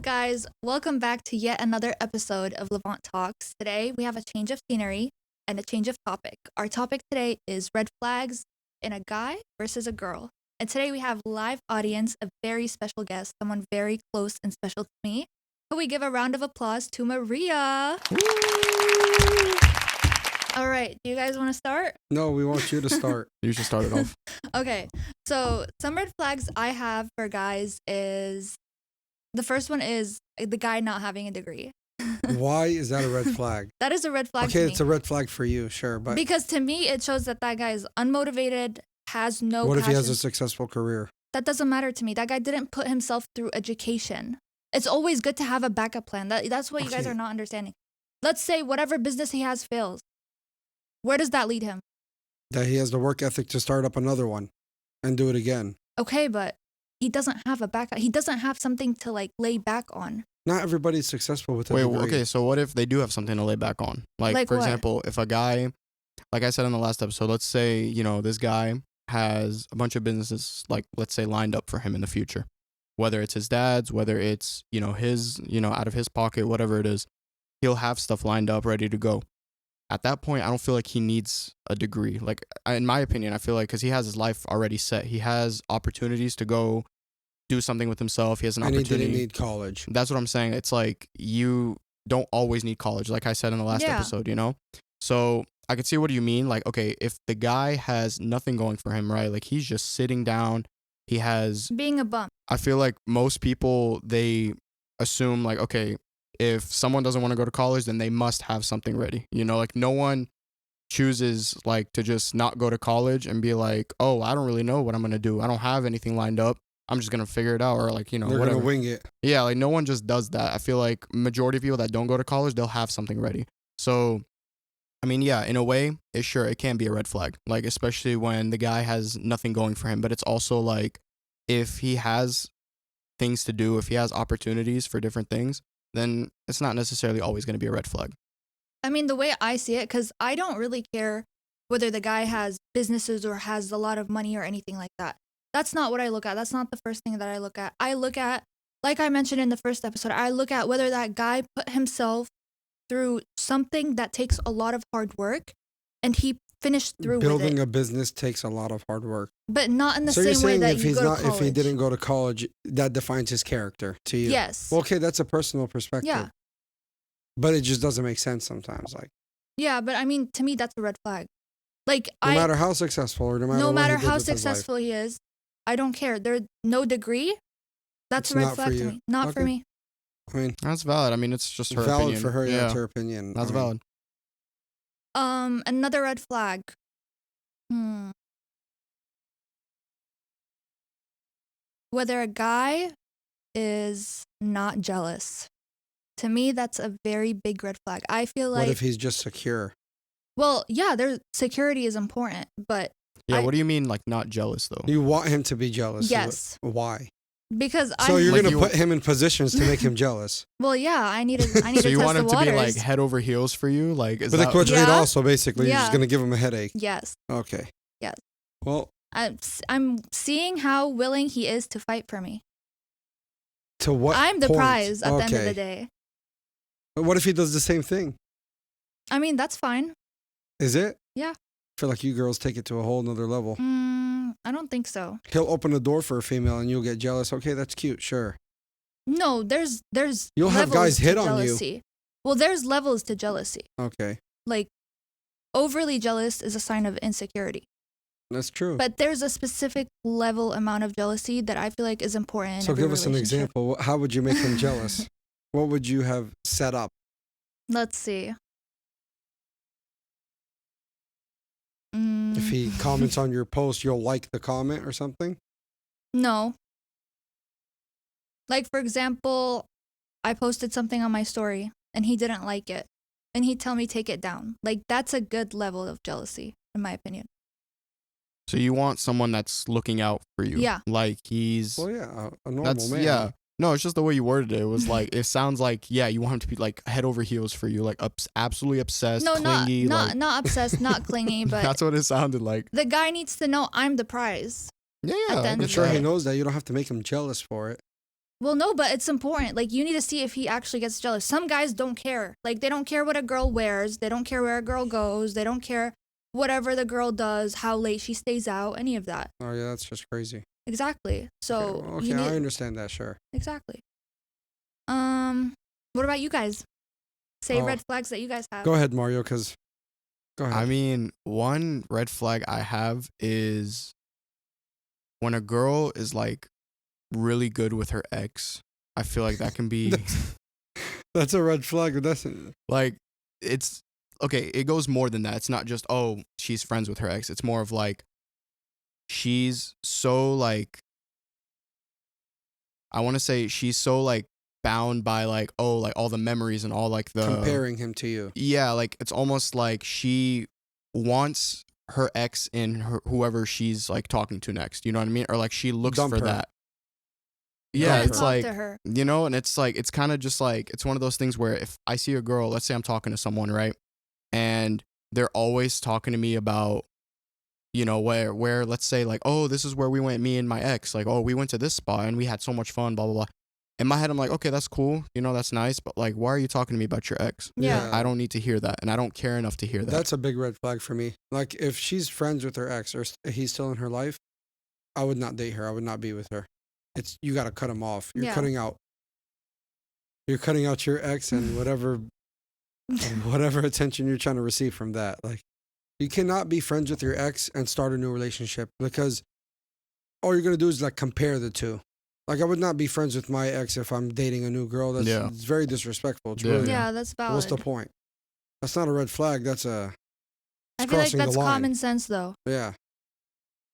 guys? Welcome back to yet another episode of Levant Talks. Today, we have a change of scenery and a change of topic. Our topic today is red flags in a guy versus a girl. And today, we have live audience, a very special guest, someone very close and special to me. Can we give a round of applause to Maria? All right, do you guys want to start? No, we want you to start. You should start it off. Okay, so some red flags I have for guys is the first one is the guy not having a degree. Why is that a red flag? That is a red flag Okay, to me. it's a red flag for you, sure, but Because to me, it shows that guy is unmotivated, has no what if he has a passion. successful career? That doesn't matter to me. That guy didn't put himself through education. It's always good to have a backup plan. That's what you guys Okay. are not understanding. Let's say whatever business he has fails. Where does that lead him? That he has the work ethic to start up another one and do it again. Okay, but he doesn't have a backup. He doesn't have something to lay back on. Not everybody's successful with a Wait, degree. okay, so what if they do have something to lay back on? Like for what? example, if a guy, like I said in the last episode, let's say, this guy has a bunch of businesses, let's say, lined up for him in the future. Whether it's his dad's, whether it's, his, out of his pocket, whatever it is, he'll have stuff lined up, ready to go. At that point, I don't feel like he needs a degree. In my opinion, I feel like because he has his life already set. He has opportunities to go do something with himself. He has an And he opportunity. didn't need college. That's what I'm saying. It's like you don't always need college, like I said in the last Yeah. episode, So I could see what you mean. Like, okay, if the guy has nothing going for him, right? Like he's just sitting down. He has, Being a bum. I feel like most people, they assume like, okay, if someone doesn't want to go to college, then they must have something ready. Like no one chooses to just not go to college and be like, oh, I don't really know what I'm going to do. I don't have anything lined up. I'm just going to figure it out, or They're whatever. going to wing it. Yeah, no one just does that. I feel like majority of people that don't go to college, they'll have something ready. So, I mean, yeah, in a way, it can be a red flag. Especially when the guy has nothing going for him. But it's also if he has things to do, if he has opportunities for different things, then it's not necessarily always going to be a red flag. I mean, the way I see it, because I don't really care whether the guy has businesses or has a lot of money or anything like that. That's not what I look at. That's not the first thing that I look at. I look at, like I mentioned in the first episode, I look at whether that guy put himself through something that takes a lot of hard work and he finished through with Building it. a business takes a lot of hard work. But not in the So you're same way saying that if you he's go not, to college. if he didn't go to college, that defines his character to you? Yes. Well, okay, that's a personal perspective. Yeah. But it just doesn't make sense sometimes. Yeah, but I mean, to me, that's a red flag. No matter how successful or no matter no what matter he did how with his life. successful he is, I don't care. There's no degree. That's It's a red not flag for to you. me. Not for Okay. me. I mean, That's valid. I mean, it's just her valid opinion. for her. Yeah, That's her opinion. that's I mean, valid. Another red flag. Whether a guy is not jealous. To me, that's a very big red flag. I feel What like, if he's just secure? well, yeah, their security is important, but Yeah, I- what do you mean, not jealous, though? You want him to be jealous. yes, Why? because So you're Like going to you- put him in positions to make him jealous. well, yeah, I need to So test you want the him to be waters. head over heels for you? Is But the that... question Yeah. also basically you're just Yeah. going to give him a headache. Yes, Okay. Yes. Well, I'm seeing how willing he is to fight for me. to what I'm the point? prize at the end of Okay. the day. But what if he does the same thing? I mean, that's fine. Is it? Yeah. I feel like you girls take it to a whole nother level. I don't think so. He'll open a door for a female and you'll get jealous. Okay, that's cute. Sure. No, there's You'll have levels guys to hit on you. jealousy. Well, there's levels to jealousy. Okay. Overly jealous is a sign of insecurity. That's true. But there's a specific level amount of jealousy that I feel like is important in So every give us an relationship. example. How would you make him jealous? What would you have set up? Let's see. If he comments on your post, you'll like the comment or something? No. For example, I posted something on my story and he didn't like it. And he'd tell me take it down. That's a good level of jealousy, in my opinion. So you want someone that's looking out for you? Yeah. He's... Well, yeah, a normal That's man. yeah. No, it's just the way you worded it. It was it sounds like you want him to be head over heels for you, absolutely obsessed, No, clingy. not obsessed, not clingy, but that's what it sounded like. the guy needs to know I'm the prize. Yeah, At the end I of get the I'm sure day. he that. knows that. You don't have to make him jealous for it. Well, no, but it's important. Like, you need to see if he actually gets jealous. Some guys don't care. Like, they don't care what a girl wears. They don't care where a girl goes. They don't care whatever the girl does, how late she stays out, any of that. Oh yeah, that's just crazy. Exactly. So, Okay, you need, I understand that. Sure. exactly. What about you guys? Say Oh. red flags that you guys have. Go ahead, Mario. Cause go ahead. I mean, one red flag I have is when a girl is like really good with her ex. I feel like that can be That's a red flag. That's like, it's okay. It goes more than that. It's not just, oh, she's friends with her ex. It's more of like, she's so like, I want to say she's so like bound by like, oh, like all the memories and all like the comparing him to you. Yeah, like it's almost like she wants her ex in whoever she's like talking to next. You know what I mean? Or like she looks Dump for her. that. Yeah, Dump it's her. like, to her. you know, and it's like, it's kind of just like, it's one of those things where if I see a girl, let's say I'm talking to someone, right? And they're always talking to me about, you know, where let's say like, oh, this is where we went, me and my ex, like, oh, we went to this spot and we had so much fun, blah, blah, blah. In my head, I'm like, okay, that's cool. You know, that's nice. But like, why are you talking to me about your ex? Yeah. I don't need to hear that. And I don't care enough to hear that. That's a big red flag for me. Like if she's friends with her ex or he's still in her life, I would not date her. I would not be with her. It's you got to cut him off. You're Yeah. cutting out. You're cutting out your ex and whatever attention you're trying to receive from that. Like you cannot be friends with your ex and start a new relationship because all you're gonna do is like compare the two. Like I would not be friends with my ex if I'm dating a new girl. That's Yeah. it's very disrespectful. It's Yeah. really, Yeah, that's valid. what's the point? That's not a red flag. That's a I feel like crossing the that's line. common sense, though. yeah.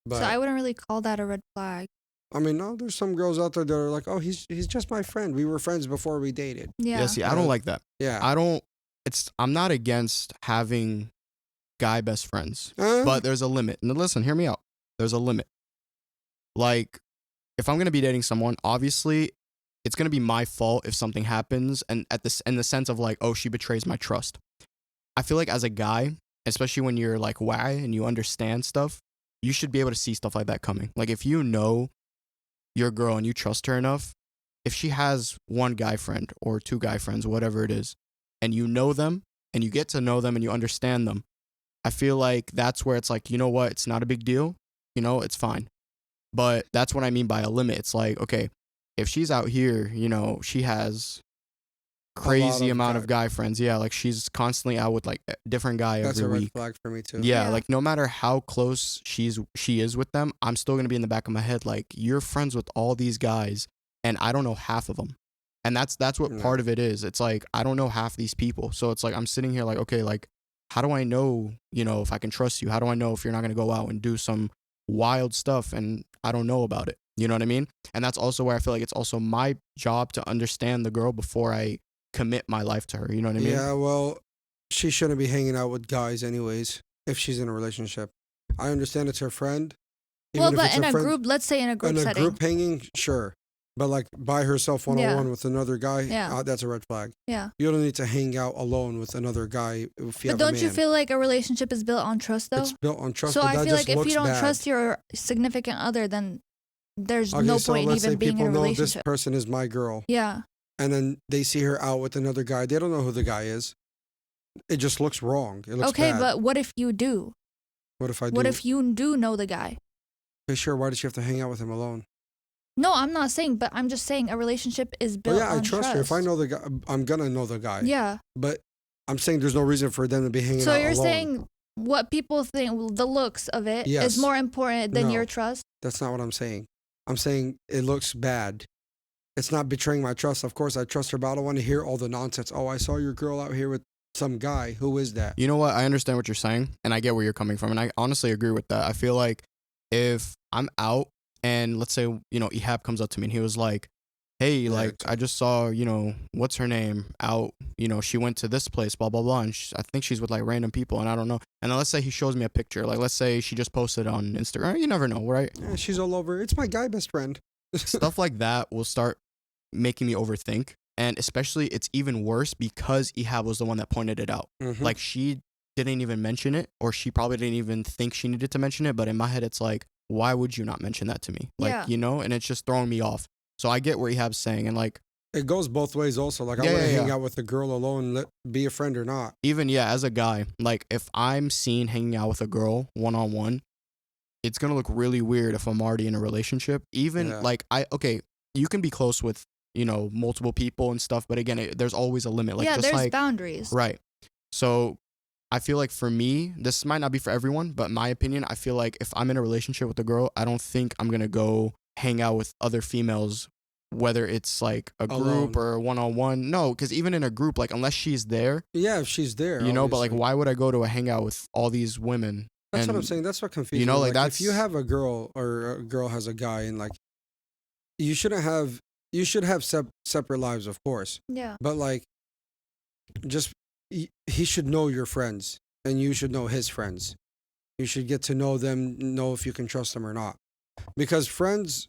But So I wouldn't really call that a red flag. I mean, no, there's some girls out there that are like, oh, he's just my friend. We were friends before we dated. Yeah. Yeah, see, I don't like that. Yeah. I'm not against having guy best friends, Uh, but there's a limit. And listen, hear me out. There's a limit. Like, if I'm gonna be dating someone, obviously, it's gonna be my fault if something happens, and in the sense of like, oh, she betrays my trust. I feel like as a guy, especially when you're like why and you understand stuff, you should be able to see stuff like that coming. Like, if you know your girl and you trust her enough, if she has one guy friend or two guy friends, whatever it is, and you know them and you get to know them and you understand them, I feel like that's where it's like, you know what, it's not a big deal, you know, it's fine. But that's what I mean by a limit. It's like, okay, if she's out here, you know, she has crazy of amount guy- of guy friends. Yeah, like she's constantly out with like a different guy that's a every red week. flag for me too. Yeah, Yeah. like no matter how close she is with them, I'm still gonna be in the back of my head like, you're friends with all these guys, and I don't know half of them, and that's what No. part of it is. It's like I don't know half these people, so it's like I'm sitting here like, okay, like how do I know, you know, if I can trust you? How do I know if you're not gonna go out and do some wild stuff and I don't know about it? You know what I mean? And that's also where I feel like it's also my job to understand the girl before I commit my life to her. You know what I mean? Yeah, well, she shouldn't be hanging out with guys anyways if she's in a relationship. I understand it's her friend. Well, even if but it's in her a friend- group, let's say in a group in a setting. group hanging, sure. But like by herself one on one with another guy, Yeah. That's a red flag. Yeah. You don't need to hang out alone with another guy if you But have a don't you man. feel like a relationship is built on trust, though? It's built on trust. So but I that feel just like if looks you don't bad. trust your significant other, then there's Okay, no so point in let's say even being people in a know this relationship. person is my girl, Yeah. and then they see her out with another guy. They don't know who the guy is. It just looks wrong. It looks Okay, bad. but what if you do? What if I do? What if you do know the guy? Okay, sure. Why does she have to hang out with him alone? No, I'm not saying, but I'm just saying a relationship is Well, built yeah, I on trust her. If I know the guy, I'm gonna know the guy. Yeah. But I'm saying there's no reason for them to be hanging So out you're alone. saying what people think, the looks of it, is Yes. more important than No. your trust? That's not what I'm saying. I'm saying it looks bad. It's not betraying my trust. Of course, I trust her, but I don't want to hear all the nonsense. Oh, I saw your girl out here with some guy. Who is that? You know what? I understand what you're saying, and I get where you're coming from, and I honestly agree with that. I feel like if I'm out and let's say, you know, Ehab comes up to me and he was like, hey, Yeah, like, it's- I just saw, you know, what's her name out, you know, she went to this place, blah, blah, blah, and I think she's with like random people, and I don't know. And then let's say he shows me a picture, like, let's say she just posted on Instagram. You never know, right? Yeah, she's all over. It's my guy best friend. Stuff like that will start making me overthink. And especially, it's even worse because Ehab was the one that pointed it out. Mhm. Like, she didn't even mention it, or she probably didn't even think she needed to mention it. But in my head, it's like, why would you not mention that to me? Like, Yeah. you know, and it's just throwing me off. So I get what Ehab's saying, and like It goes both ways also. Like I Yeah, want to yeah, hang yeah. out with a girl alone, be a friend or not. even as a guy, like if I'm seen hanging out with a girl one on one, it's gonna look really weird if I'm already in a relationship. Even Yeah. like you can be close with multiple people and stuff, but again, there's always a limit. Like yeah, just there's like boundaries. right. So I feel like for me, this might not be for everyone, but in my opinion, I feel like if I'm in a relationship with a girl, I don't think I'm gonna go hang out with other females, whether it's like a group Alone. or a one-on-one. No, because even in a group, like unless she's there, Yeah, if she's there, but like obviously. why would I go to a hangout with all these women? That's what I'm And, saying. That's what confuses know, me. like, If you that's- have a girl or a girl has a guy, and like you shouldn't have, you should have separate lives, of course. Yeah. But like, just he should know your friends, and you should know his friends. You should get to know them, know if you can trust them or not, because friends,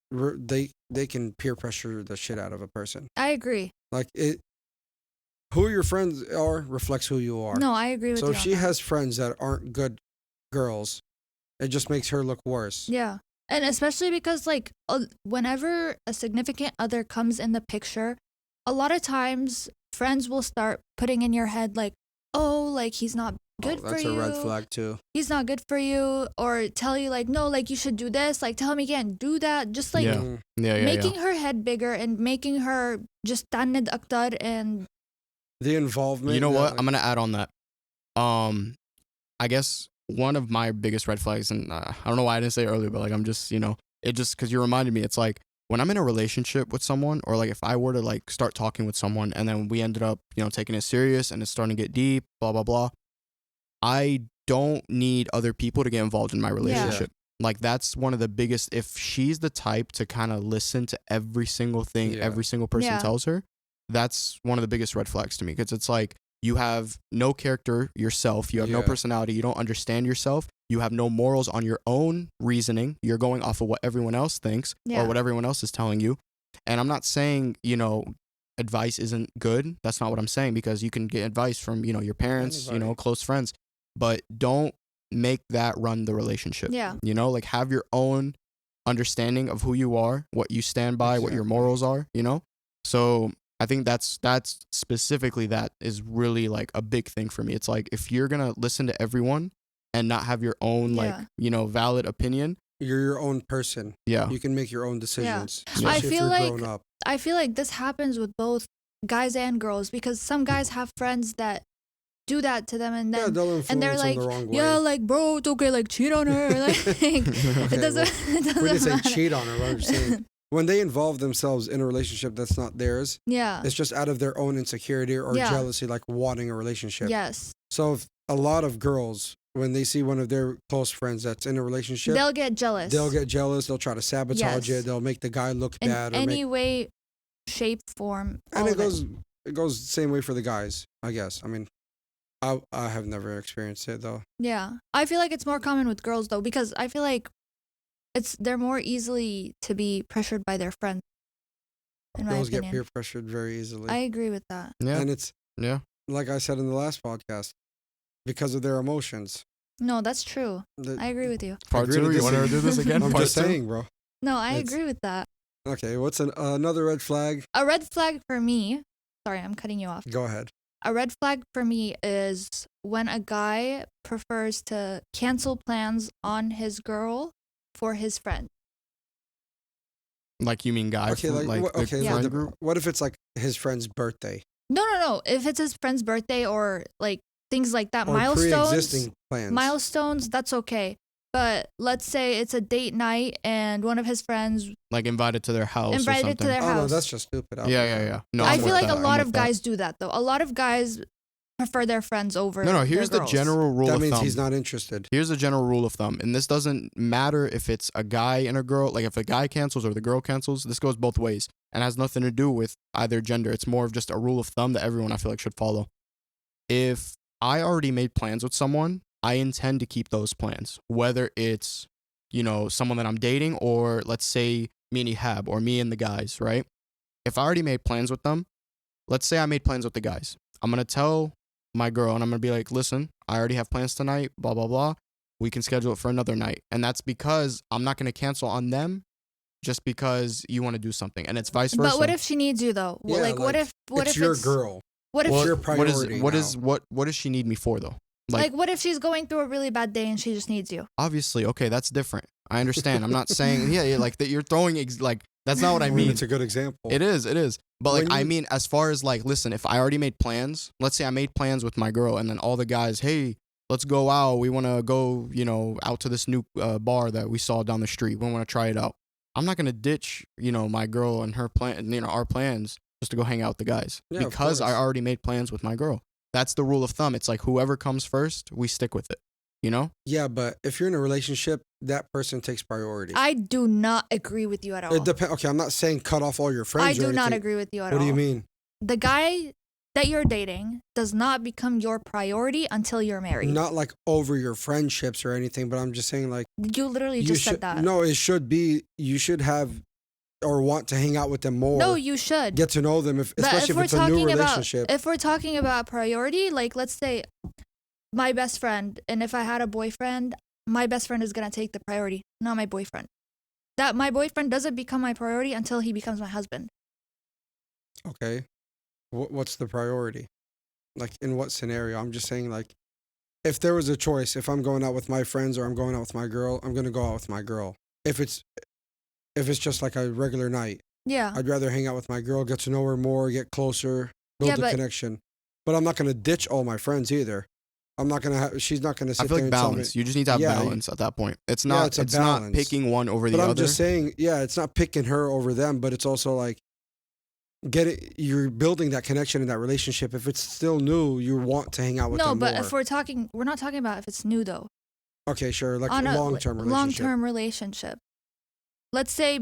they can peer pressure the shit out of a person. I agree. Like it, who your friends are reflects who you are. No, I agree with So you. if on she that. has friends that aren't good girls, it just makes her look worse. Yeah. And especially because, like, whenever a significant other comes in the picture, a lot of times friends will start putting in your head, like, oh, like, he's not good for That's you. a red flag too. He's not good for you. Or tell you, like, no, like, you should do this. Like, tell him you can't do that. Just, like, Yeah. Mhm. yeah, making her head bigger and making her just tanid aktar and The involvement. You know that, what? like- I'm gonna add on that. I guess one of my biggest red flags, and I don't know why I didn't say it earlier, but like I'm just, it just because you reminded me. It's like when I'm in a relationship with someone, or like if I were to like start talking with someone, and then we ended up, taking it serious, and it's starting to get deep, blah blah blah. I don't need other people to get involved in my relationship. Like that's one of the biggest. If she's the type to kind of listen to every single thing Yeah. every single person Yeah. tells her, that's one of the biggest red flags to me, because it's like you have no character yourself, you have no Yeah. personality, you don't understand yourself, you have no morals on your own reasoning, you're going off of what everyone else thinks Yeah. or what everyone else is telling you. And I'm not saying, advice isn't good. That's not what I'm saying, because you can get advice from, your parents, Anybody. close friends, but don't make that run the relationship. yeah. Like have your own understanding of who you are, what you stand by, what your Exactly. morals are, So I think that's specifically that is really like a big thing for me. It's like if you're gonna listen to everyone and not have your own Yeah. valid opinion, You're your own person. yeah, You can make your own decisions. I Especially if feel you're like- grown up. I feel like this happens with both guys and girls because some guys have friends that do that to them and Yeah, then they'll influence and they're them like, the wrong way. yeah, like bro, it's okay, like cheat on her. Like Okay, it doesn't. It doesn't we didn't say matter. cheat on her. What I'm saying, when they involve themselves in a relationship that's not theirs, Yeah. it's just out of their own insecurity or Yeah. jealousy, like wanting a relationship. Yes. So if a lot of girls, when they see one of their close friends that's in a relationship, They'll get jealous. they'll get jealous. They'll try to sabotage Yes. it. They'll make the guy look in bad. Or any make, way, shape, form. and all it of goes the same way for the guys, I guess. I mean, I have never experienced it though. Yeah. I feel like it's more common with girls though because I feel like they're more easily to be pressured by their friends. In my Girls get opinion. peer pressured very easily. I agree with that. yeah, And it's yeah. like I said in the last podcast, because of their emotions. No, that's true. The- I agree with you. Part agree to two, you want to disagree. do this again? I'm Part just two? saying, bro. No, I It's- agree with that. Okay, what's another red flag? A red flag for me. Sorry, I'm cutting you off. Go ahead. A red flag for me is when a guy prefers to cancel plans on his girl for his friend. Like you mean guy? Okay, from, like, the okay, Yeah. friend the- group? what if it's like his friend's birthday No. If it's his friend's birthday or like things like that, or milestones, pre-existing plans? milestones, that's okay. But let's say it's a date night and one of his friends Like invited to their house or invited something. to their Oh no, house. that's just stupid. Yeah. No, I I'm feel with like that. a I'm lot with of that. guys do that though. A lot of guys prefer their friends over. No, their here's the girls. general rule That of means thumb. he's not interested. Here's a general rule of thumb, and this doesn't matter if it's a guy and a girl. Like if a guy cancels or the girl cancels, this goes both ways and has nothing to do with either gender. It's more of just a rule of thumb that everyone I feel like should follow. If I already made plans with someone, I intend to keep those plans, whether it's someone that I'm dating or let's say me and Ehab or me and the guys, right? If I already made plans with them, let's say I made plans with the guys, I'm gonna tell my girl and I'm gonna be like, listen, I already have plans tonight, blah blah blah. We can schedule it for another night. And that's because I'm not gonna cancel on them just because you want to do something, and it's vice versa. But what if she needs you though? Yeah, Like, what like, if it's your girl. What if Well, she- your what is priority what is now. what does she need me for though? like what if she's going through a really bad day and she just needs you? Obviously, okay, that's different. I understand. I'm not saying yeah, like that. You're throwing like that's not what I mean, mean. it's a good example. It is. But like When I you- mean, as far as like, listen, if I already made plans, let's say I made plans with my girl, and then all the guys, hey, let's go out. We want to go, out to this new bar that we saw down the street. We want to try it out. I'm not gonna ditch, my girl and her plan, our plans just to go hang out with the guys Yeah, of because I course. already made plans with my girl. That's the rule of thumb. It's like whoever comes first, we stick with it. Yeah, but if you're in a relationship, that person takes priority. I do not agree with you at all. It depends. Okay, I'm not saying cut off all your friends. I or do not anything. agree with you at What all. do you mean? The guy that you're dating does not become your priority until you're married. Not like over your friendships or anything, but I'm just saying like You literally you just should. said that. No, it should be. You should have or want to hang out with them more. No, you should. Get to know them, especially if it's a new relationship. If we're talking about priority, like let's say my best friend, and if I had a boyfriend, my best friend is gonna take the priority, not my boyfriend. That my boyfriend doesn't become my priority until he becomes my husband. Okay, what's the priority? Like in what scenario? I'm just saying like, if there was a choice, if I'm going out with my friends or I'm going out with my girl, I'm gonna go out with my girl. If it's just like a regular night, Yeah. I'd rather hang out with my girl, get to know her more, get closer, build Yeah, a but- connection. But I'm not gonna ditch all my friends either. I'm not gonna. She's not gonna sit I feel there like and tell me. balance. You just need to have Yeah, balance at that point. It's Yeah, not. it's a it's not balance. picking one over the But other. I'm just saying, yeah, it's not picking her over them, but it's also like you're building that connection in that relationship. If it's still new, you want to hang out with No, them but more. if we're not talking about if it's new though. Okay, sure, like On a a long-term relationship. long-term relationship. Let's say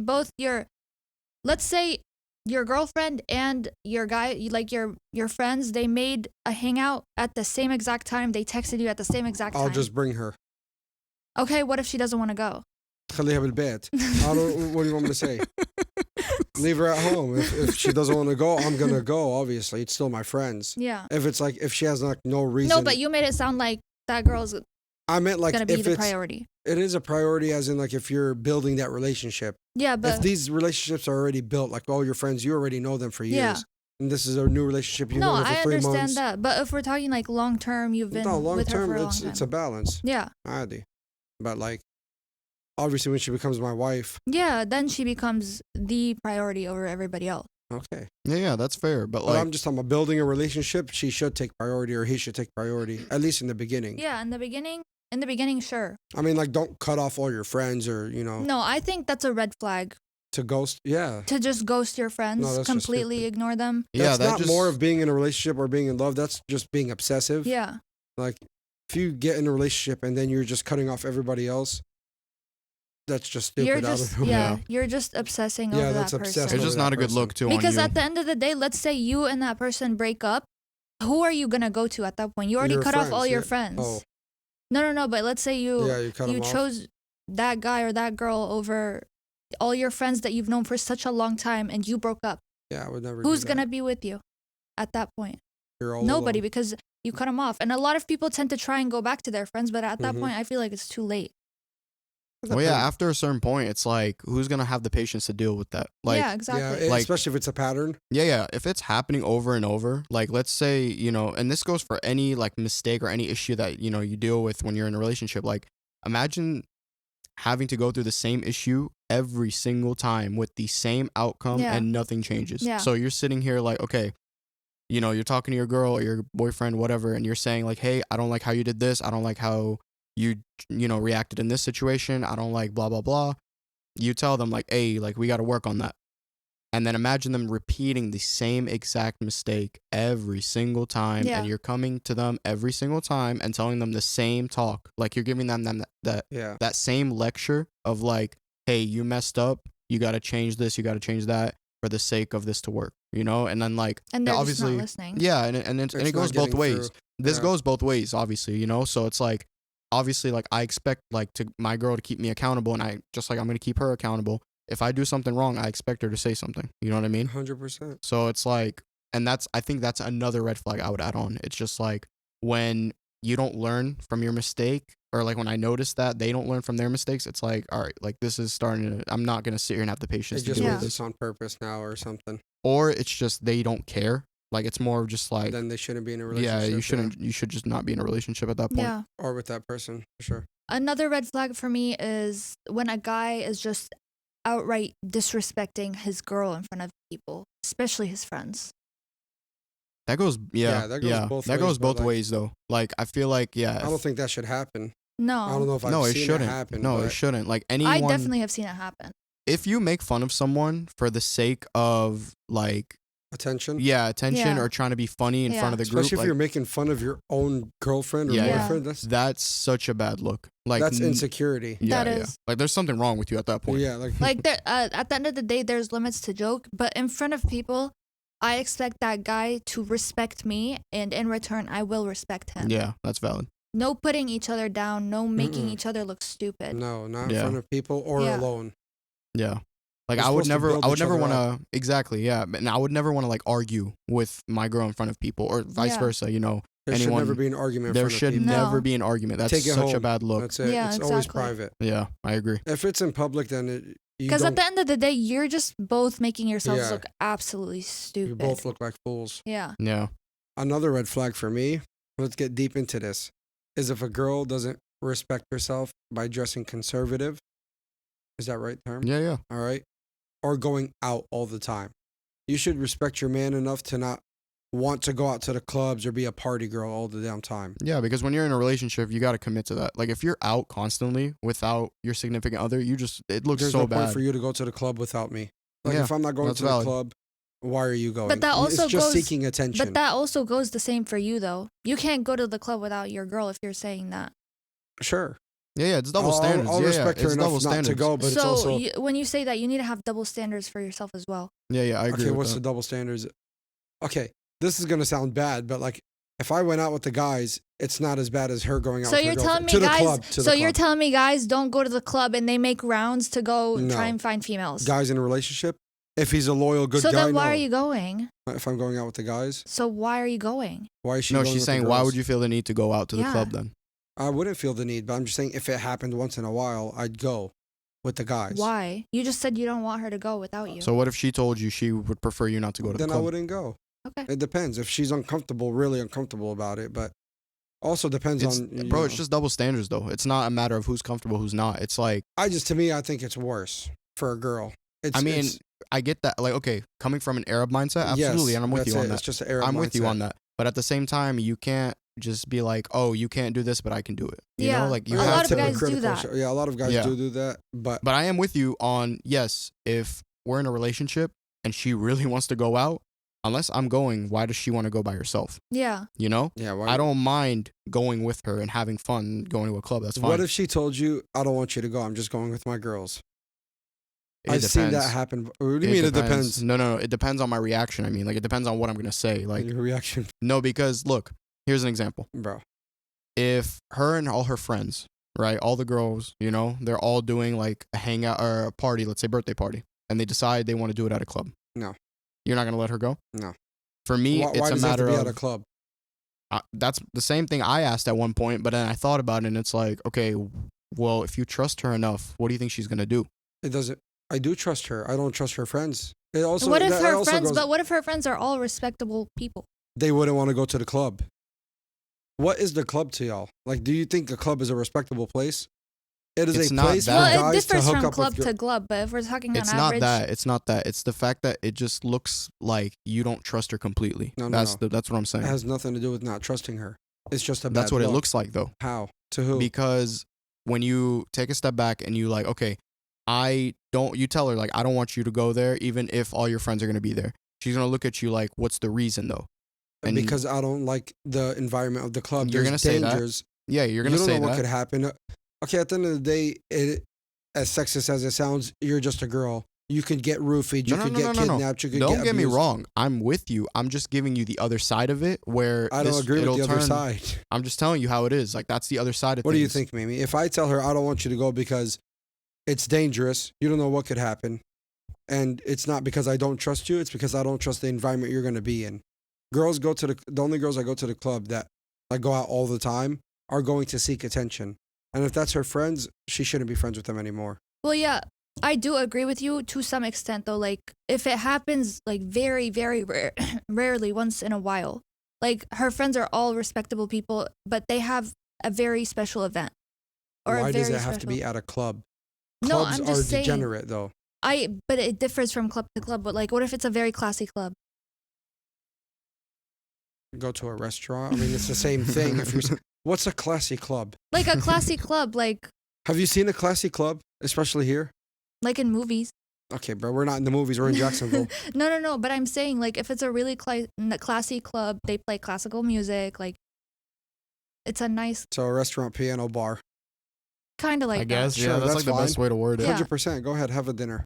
your girlfriend and your guy, like your friends, they made a hangout at the same exact time. They texted you at the same exact time. I'll just bring her. Okay, what if she doesn't want to go? خليها بالبيت. What do you want me to say? Leave her at home. If she doesn't want to go, I'm gonna go. Obviously, it's still my friends. Yeah. If it's like if she has like no reason. No, but you made it sound like that girl's I meant like gonna be if the it's priority. it is a priority, as in like if you're building that relationship. Yeah, If but these relationships are already built, like all your friends, you already know them for years. Yeah. And this is a new relationship. You no, know them for I 3 understand months. that. But if we're talking like long term, you've been No, long with her term, for a long it's time. a balance. Yeah. عادي. But like, obviously, when she becomes my wife, Yeah, then she becomes the priority over everybody else. okay. yeah, that's fair. But But like, I'm just talking about building a relationship. She should take priority, or he should take priority, at least in the beginning. Yeah, in the beginning, sure. I mean, like, don't cut off all your friends, or No, I think that's a red flag to ghost. Yeah, to just ghost your friends, No, that's just completely stupid. ignore them. yeah, that's that not just more of being in a relationship or being in love. That's just being obsessive. Yeah. Like, if you get in a relationship and then you're just cutting off everybody else, that's just stupid. You're I don't just know. yeah, you're just obsessing Yeah, over that's that obsessed person. it's just over not that a good person. look too Because on you. at the end of the day, let's say you and that person break up, who are you gonna go to at that point? You already Your cut off all friends, your yeah. friends. Oh, No, but let's say you yeah, you cut you them off. chose that guy or that girl over all your friends that you've known for such a long time and you broke up. Yeah, I would never. Who's do that. gonna be with you at that point? You're all Nobody, alone. because you cut them off. And a lot of people tend to try and go back to their friends, but at that Mhm. point, I feel like it's too late. Well, yeah, after a certain point, it's like who's gonna have the patience to deal with that? Like, yeah, exactly. Yeah, Like- especially if it's a pattern. yeah. If it's happening over and over, like let's say, and this goes for any like mistake or any issue that, you deal with when you're in a relationship. Like imagine having to go through the same issue every single time with the same outcome Yeah. and nothing changes. Yeah. So you're sitting here like, okay, you're talking to your girl or your boyfriend, whatever, and you're saying like, hey, I don't like how you did this. I don't like how you reacted in this situation. I don't like blah, blah, blah. You tell them like, hey, like we got to work on that. And then imagine them repeating the same exact mistake every single time. Yeah. And you're coming to them every single time and telling them the same talk. Like you're giving them Yeah. that same lecture of like, hey, you messed up. You got to change this. You got to change that for the sake of this to work, And then like, and they're just obviously, not listening. yeah. And it It's goes not both getting ways. through. This Yeah. goes both ways, obviously, So it's like, obviously, like I expect like to my girl to keep me accountable, and I'm gonna keep her accountable. If I do something wrong, I expect her to say something. You know what I mean? 100%. So it's like, and I think that's another red flag I would add on. It's just like when you don't learn from your mistake, or like when I notice that they don't learn from their mistakes, it's like, all right, like this is starting to, I'm not going to sit here and have the patience It to just deal Yeah. with means this. it's on purpose now or something. Or it's just they don't care. Like it's more of just like, Then they shouldn't be in a yeah, relationship. you should just not be in a relationship at that point. Yeah. Or with that person, for sure. Another red flag for me is when a guy is just outright disrespecting his girl in front of people, especially his friends. That goes, Yeah, that goes both that ways, goes but, both like, ways though. Like I feel like, yeah, I don't think that should happen. No. I don't know if I've no, it seen shouldn't. it happen. No, but it shouldn't. Like anyone, I definitely have seen it happen. if you make fun of someone for the sake of like, attention. yeah, attention Yeah. or trying to be funny in Yeah. front of the group, Especially if like, you're making fun of your own girlfriend or Yeah, yeah. boyfriend. that's such a bad look. Like That's insecurity. Yeah, That yeah. is. Like there's something wrong with you at that point. Yeah, like Like there, at the end of the day, there's limits to joke, but in front of people, I expect that guy to respect me, and in return, I will respect him. Yeah, that's valid. No putting each other down, no making Mm-mm. each other look stupid. no, not in Yeah. front of people or Yeah. alone. Yeah. Like You're I would supposed to never build I would each never other want up. to exactly, yeah. And I would never want to like argue with my girl in front of people or vice Yeah. versa, you know. There should Anyone- never be an argument. There in front should of people. No. never be an argument. That's Take it such a home. bad look. That's it. Yeah, It's always exactly. private. Yeah, I agree. If it's in public, then you Because don't. at the end of the day, you're just both making yourselves Yeah. look absolutely You stupid. both look like fools. Yeah. Yeah. Another red flag for me. Let's get deep into this. Is if a girl doesn't respect herself by dressing conservative. Is that right term? Yeah, yeah. All right. Or going out all the time. You should respect your man enough to not want to go out to the clubs or be a party girl all the damn time. Yeah, because when you're in a relationship, you got to commit to that. Like if you're out constantly without your significant other, you just it looks There's so no bad. point for you to go to the club without me. Like Yeah, if I'm not going that's to the valid. club, why are you going? But that also it's just goes- seeking attention. But that also goes the same for you, though. You can't go to the club without your girl if you're saying that. Sure. Yeah, it's double I'll standards. I'll yeah, respect yeah, her it's enough double not standards. to go, but it's so also when you say that, you need to have double standards for yourself as well. Yeah, yeah, I agree. okay. with What's that. the double standards? Okay, this is gonna sound bad, but like if I went out with the guys, it's not as bad as her going out. So with her you're telling girlfriend. me to guys. the club, to So the you're club. telling me guys don't go to the club and they make rounds to go No. try and find females. guys in a relationship. If he's a loyal, good so guy, then why no. are you going? If I'm going out with the guys, So why are you going? why is she? No, going she's with the saying, why girls? would you feel the need to go out to the Yeah. club then? I wouldn't feel the need, but I'm just saying if it happened once in a while, I'd go with the guys. Why? You just said you don't want her to go without you. So what if she told you she would prefer you not to go to Then the I club? wouldn't go. Okay. It depends. If she's uncomfortable, really uncomfortable about it, but also depends It's, on. bro, it's just double standards though. It's not a matter of who's comfortable, who's not. It's like, To me, I think it's worse for a girl. It's, I mean, it's- I get that. Like, okay, coming from an Arab mindset, absolutely, yes, and I'm with that's you it. on that. It's just an Arab I'm with you mindset. on that. But at the same time, you can't just be like, oh, you can't do this, but I can do it. You Yeah. know, like you A have lot of to. guys do Hypocritical that. shit. Yeah, a lot of guys Yeah. do that, but But I am with you on yes. If we're in a relationship and she really wants to go out, unless I'm going, why does she want to go by herself? Yeah. You know, yeah, why, I don't mind going with her and having fun going to a club. That's fine. What if she told you, "I don't want you to go. I'm just going with my girls." It I've seen that depends. happen. What do you mean it depends? No. It depends on my reaction. I mean, like it depends on what I'm gonna say. Like Your reaction, no, because look, here's an example. bro. If her and all her friends, right, all the girls, you know, they're all doing like a hangout or a party, let's say birthday party, and they decide they want to do it at a club. No. You're not gonna let her go? No. For me, Why, it's why a does it have to matter be of at a club? that's the same thing I asked at one point, but then I thought about it and it's like, okay, well, if you trust her enough, what do you think she's gonna do? It doesn't. I do trust her. I don't trust her friends. It also. what if that her also friends? goes- But what if her friends are all respectable people? they wouldn't want to go to the club? What is the club to y'all? Like, do you think a club is a respectable place? It is It's a not place for that. Well, it guys to differs hook from up club with. to club. But if we're talking It's on not average, that. It's not that. It's the fact that it just looks like you don't trust her completely. No, that's no. that's what I'm It saying. has nothing to do with not trusting her. It's just a That's bad what it look. looks like though. How? To who? Because when you take a step back and you like, okay, you tell her like, I don't want you to go there, even if all your friends are gonna be there. She's gonna look at you like, what's the reason though? And because I don't like the environment of the club. You're There's gonna say that? dangers. yeah, you're gonna You don't say know what that. could happen. Okay, at the end of the day, as sexist as it sounds, you're just a girl. You could get roofied. You could get kidnapped. You could Don't get get me abused. wrong. I'm with you. I'm just giving you the other side of it where I don't agree with the it'll other turn- side. I'm just telling you how it is. Like that's the other side of What do you things. think, Mimi? If I tell her I don't want you to go because it's dangerous, you don't know what could happen, and it's not because I don't trust you, it's because I don't trust the environment you're going to be in. Girls go to the only girls I go to the club that like go out all the time, are going to seek attention. And if that's her friends, she shouldn't be friends with them anymore. Well, yeah, I do agree with you to some extent, though. Like, if it happens, like, very, very rarely, once in a while, like, her friends are all respectable people, but they have a very special event. Why does it have to be at a club? No, Clubs I'm are just saying. degenerate, though. But it differs from club to club. But, like, what if it's a very classy club? Go to a restaurant. I mean, it's the same thing. What's a classy club? Like, a classy club, like Have you seen a classy club, especially here? in movies. Okay, bro, we're not in the movies. We're in Jacksonville. No. But I'm saying, like, if it's a really classy club, they play classical music. Like, it's a nice So a restaurant, piano bar. kind of like I guess. that. Yeah, Sure, that's that's like the best fine. way to word it. Yeah. 100%. Go ahead, have a dinner.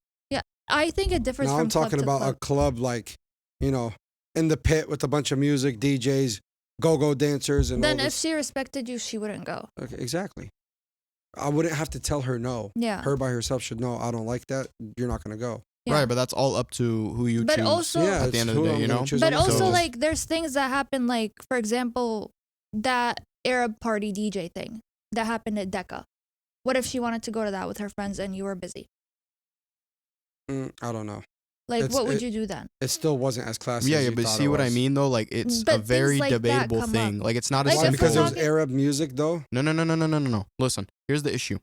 I think it differs Now from I'm talking club to about club. a club like, in the pit with a bunch of music, DJs, go-go dancers, and Then all if this. she respected you, she wouldn't go. Okay, exactly. I wouldn't have to tell her no. Yeah. Her by herself should know, I don't like that. You're not going to go. Yeah. Right, but that's all up to who you But choose. also- Yeah, at the it's end of the who day, I'm you gonna know? choose. But I'm not also, gonna- like, there's things that happen, like, for example, that Arab party DJ thing that happened at Decca. What if she wanted to go to that with her friends and you were busy? I don't know. Like, It's- what would it- you do then? It still wasn't as classy Yeah, as yeah, you but thought see it what I was. mean though? Like it's But a very things like that debatable come thing. up. Like it's not Like, as Why? if simple. Because we're it was talking- Arab music, though? No. Listen, here's the issue.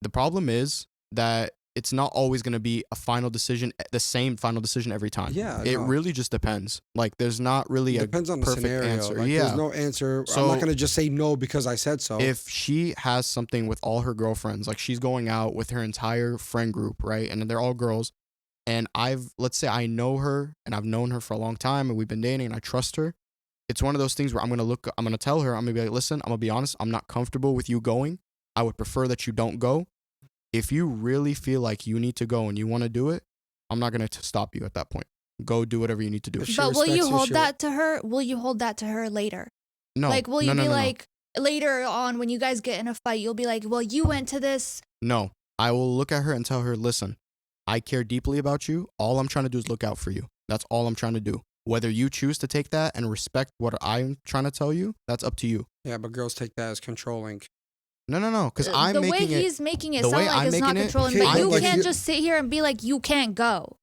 The problem is that it's not always going to be a final decision, the same final decision every time. Yeah, It no. really just depends. Like there's not really It a depends on the perfect scenario. answer. Like, Yeah. There's no answer. I'm So- not going to just say no because I said so. if she has something with all her girlfriends, like she's going out with her entire friend group, right? And they're all girls. And let's say I know her and I've known her for a long time and we've been dating and I trust her. It's one of those things where I'm going to tell her, I'm going to be like, listen, I'm going to be honest. I'm not comfortable with you going. I would prefer that you don't go. If you really feel like you need to go and you want to do it, I'm not going to stop you at that point. Go do whatever you need to do. If she But will you respects you, hold she- that to her? Will you hold that to her later? No. Like, will you no, no, be no, no. like, later on when you guys get in a fight, you'll be like, well, you went to this. No, I will look at her and tell her, listen, I care deeply about you. All I'm trying to do is look out for you. That's all I'm trying to do. Whether you choose to take that and respect what I'm trying to tell you, that's up to you. Yeah, but girls take that as controlling. No, because I'm the way making it. he's making it the way sound like I'm it's not making it- controlling, Okay, but but you like can't you- just sit here and be like, you can't go.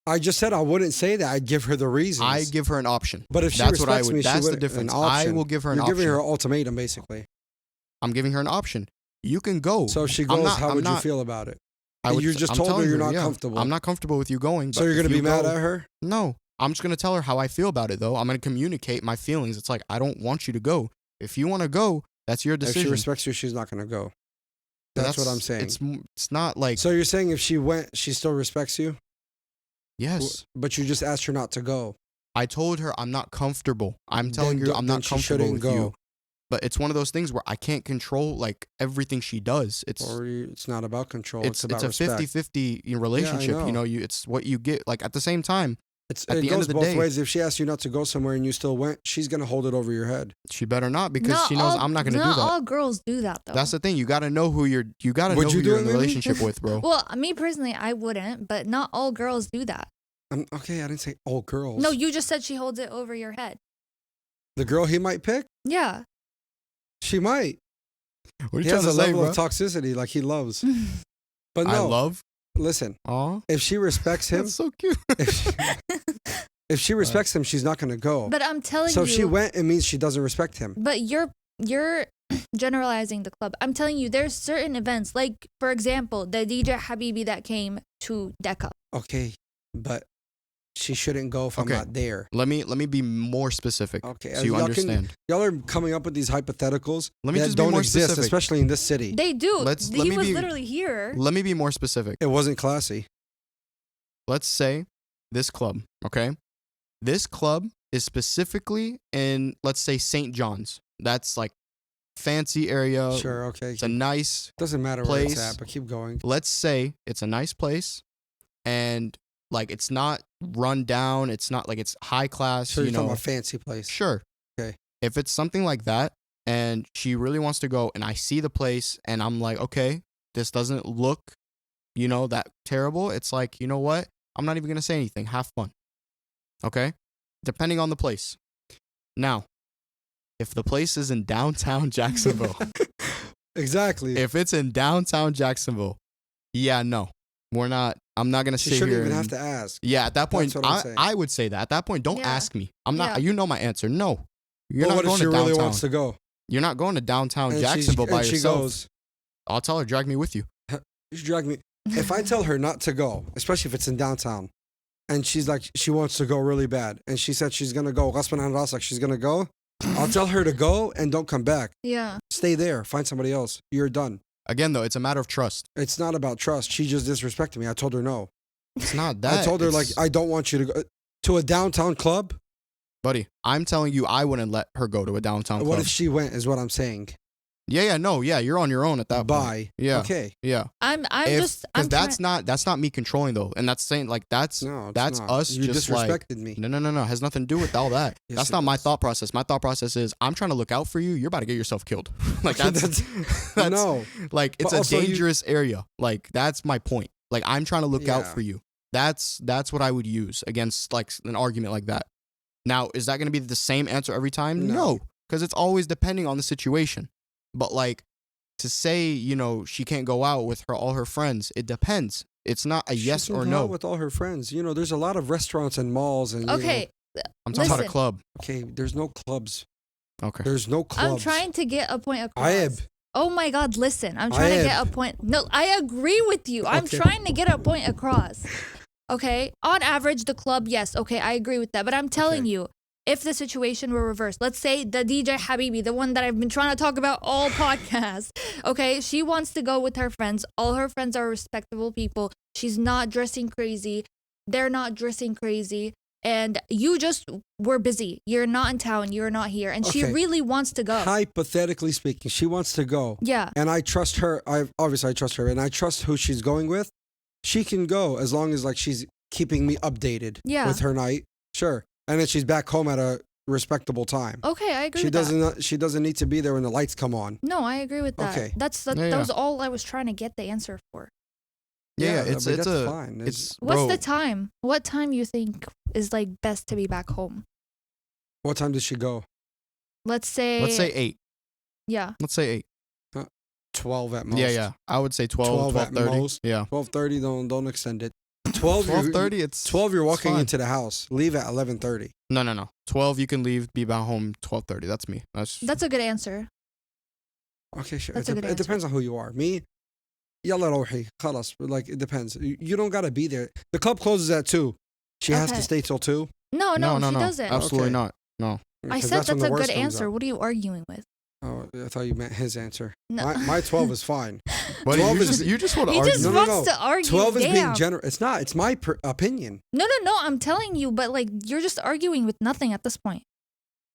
I just said I wouldn't say that. I'd give her the reasons. I give her an option. but if she That's what I respects would. me, she That's the would difference. An I option. will give her an You're option. giving her an ultimatum, basically. I'm giving her an option. You can go. So if she I'm goes, not- how I'm would you not- feel about it? I would, you just I'm told her telling you're not comfortable. I'm not comfortable with you going. So but you're if gonna be you mad go- at her? No, I'm just gonna tell her how I feel about it. Though I'm gonna communicate my feelings. It's like I don't want you to go. If you want to go, that's your If decision. she respects you, she's not gonna go. That's what I'm saying. It's not like So you're saying if she went, she still respects you, yes. but you just asked her not to go. I told her I'm not comfortable. I'm telling Then her do- I'm then not she comfortable shouldn't with you. go. But it's one of those things where I can't control like everything she does. It's not about control. It's about a respect. 50-50 relationship. know. You know, it's what you get. Like at the same time, at It the end goes of the both day- ways. If she asks you not to go somewhere and you still went, she's gonna hold it over your head. she better not because Not she knows all- I'm not gonna do Not that. all girls do that, though. That's the thing. You gotta know who you're Would know you who do you're it, in a Lily? relationship with, bro. Well, me personally, I wouldn't, but not all girls do that. Okay, I didn't say all girls. No, you just said she holds it over your head. The girl he might pick, Yeah. she might. What are He you has trying a to say, level bro? of toxicity like he loves. But I no, love. listen. Aw, If she respects him, that's so cute. if she respects him, she's not gonna go. But I'm telling So you. if she went, it means she doesn't respect him. But you're generalizing the club. I'm telling you, there's certain events, like for example, the DJ Habibi that came to Decca. Okay, but she shouldn't go if I'm Okay. not there. Let me be more specific Okay, so you y'all can- understand. Y'all are coming up with these hypotheticals Let me that just be don't more exist, specific. especially in this city. They do. Let he me was be- literally here. Let me be more specific. It wasn't classy. Let's say this club, okay? This club is specifically in, let's say, St. John's. That's like fancy area. Sure, okay. It's a nice, Doesn't matter where it's place. at, but keep going. let's say it's a nice place and like it's not run down. It's not like it's high class, So you you're talking know. about fancy place. Sure. Okay. If it's something like that and she really wants to go and I see the place and I'm like, okay, this doesn't look, that terrible. It's like, you know what? I'm not even going to say anything. Have fun. Okay? Depending on the place. Now, if the place is in downtown Jacksonville, Exactly. if it's in downtown Jacksonville, yeah, no, we're not. I'm not gonna She sit shouldn't here. even and- have to ask. Yeah, at that point, That's what I'm saying. I would say that. At that point, don't Yeah. ask me. I'm not. Yeah. You know my answer. No, you're But not what if going she to really downtown. wants to go? You're not going to downtown And Jacksonville by she yourself. goes, I'll tell her, drag me with you. you should drag me. If I tell her not to go, especially if it's in downtown, and she's like, she wants to go really bad, and she said she's gonna go, غصباً عن راسك, she's gonna go, I'll tell her to go and don't come back. Yeah. Stay there. Find somebody else. You're done. Again, though, it's a matter of trust. It's not about trust. She just disrespected me. I told her no. It's not that. I told her like, It's- I don't want you to go to a downtown club. buddy, I'm telling you, I wouldn't let her go to a downtown club. What if she went? Is what I'm saying. Yeah, you're on your own at that point. Bye. Yeah, Okay. yeah. I'm If- just 'cause I'm that's not me controlling though, and that's saying like that's No, it's that's not. us You just like disrespected me. no, has nothing to do with all that. Yes, That's it not my does. thought process. My thought process is I'm trying to look out for you. You're about to get yourself killed. Like that's, that's No. like it's But a also you- dangerous area. Like that's my point. Like I'm trying to look out Yeah. for you. That's what I would use against like an argument like that. Now, is that going to be the same answer every time? No. No, because it's always depending on the situation. But like to say, you know, she can't go out with all her friends, it depends. It's not a She yes can or go no. out with all her friends. You know, there's a lot of restaurants and malls and. you know- okay. I'm talking about a listen. club. okay. There's no clubs. Okay. There's no clubs. I'm trying to get a point across. Ayeb. Oh my God, listen. I'm trying to get a Ayeb. point. No, I agree with you. I'm Okay. trying to get a point across. Okay. On average, the club, yes. Okay, I agree with that. But I'm telling Okay. you, if the situation were reversed, let's say the DJ Habibi, the one that I've been trying to talk about all podcast, okay, she wants to go with her friends. All her friends are respectable people. She's not dressing crazy. They're not dressing crazy. And you just were busy. You're not in town. You're not here. And she Okay. really wants to go. Hypothetically speaking, she wants to go. Yeah. And I trust her. I trust her, and I trust who she's going with. She can go as long as like she's keeping me updated Yeah. with her night. Sure, and then she's back home at a respectable time. Okay, I agree She with that. doesn't. She doesn't need to be there when the lights come on. No, I agree with that. Okay. That Yeah, was all I was trying to get the answer for. Yeah, but it's that's a fine. it's What's bro, the time? What time you think is like best to be back home? What time does she go? Let's say let's say 8. yeah. Let's say 8. 12 at most. Yeah. I would say 12, 12 at 12:30. most. Yeah. 12:30. Don't extend it. 12. 12:30 it's 12. You're it's walking fine. into the house. Leave at 11:30. No. 12 you can leave, be back home 12:30. That's me. That's a good answer. Okay, sure. That's a good It answer. depends on who you are. Me, يلا روحي خلاص. Like it depends. You don't gotta be there. The club closes at 2. She has to Okay. stay till 2. No, she doesn't. Absolutely Okay. not. No. I 'Cause said when that's the a worst good comes answer. out. What are you arguing with? Oh, I thought you meant his answer. No. My 12 is fine. But 12 you is- just want to He argue. just No, no, wants no. to argue. 12 is being Damn. generous. It's not. It's my opinion. No. I'm telling you, but like you're just arguing with nothing at this point.